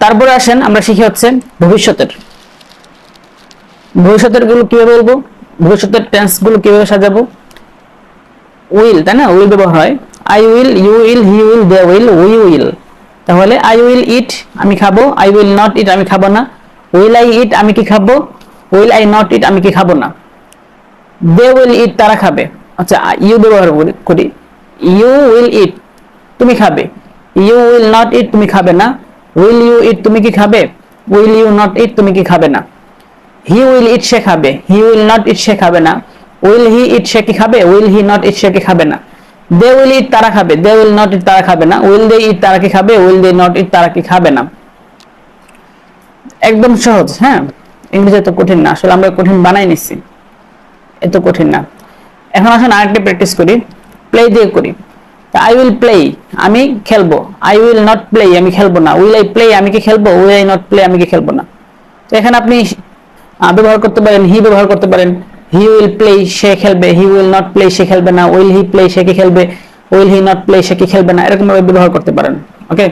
তারপরে আসেন আমরা শিখি হচ্ছে ভবিষ্যতের গুলো কিভাবে বলবো, ভবিষ্যতের টেন্স গুলো কিভাবে সাজাবো। উইল, তাই না, উইল ব্যবহার হয়। I will, you will, he will, they will, we will. তাহলে আই উইল ইট, আমি খাবো। আই উইল নট ইট, আমি খাবো না। উইল আই ইট, আমি কি খাবো। উইল আই নট ইট, আমি কি খাবো না। দে উইল ইট, তারা খাবে। আচ্ছা, ইউ ব্যবহার করি। ইউ উইল ইট, তুমি খাবে। ইউ উইল নট ইট, তুমি খাবে না। উইল ইউ ইট, তুমি কি খাবে। উইল ইউ নট ইট, তুমি কি খাবে না। হি উইল ইট, সে খাবে। হি উইল নট ইট, সে খাবে না। উইল হি ইট, সে কি খাবে। উইল হি নট ইট, সে কি খাবে না। দে উইল ইট, তারা খাবে। দে উইল নট ইট, তারা খাবে না। উইল দে ইট, তারা কি খাবে। উইল দে নট ইট, তারা কি খাবে না। একদম সহজ। হ্যাঁ, ইংরেজি এত কঠিন না, আসলে আমরা কঠিন বানাই নিচ্ছি, এত কঠিন না। এখন আসুন আরেকটা প্র্যাকটিস করি, প্লে দিয়ে করি। আই উইল প্লে, আমি খেলবো। আই উইল নট প্লে, আমি খেলবো না। উইল আই প্লে, আমি কি খেলবো। উইল আই নট প্লে, আমি কি খেলবো না। তো এখানে আপনি ব্যবহার করতে পারেন, হি ব্যবহার করতে পারেন। হি উইল প্লে, সে খেলবে। হি উইল নট প্লে, সে খেলবে না। উইল হি প্লে, সে কি খেলবে। উইল হি নট প্লে, সে কি খেলবে না। এরকম ভাবে ব্যবহার করতে পারেন। ওকে।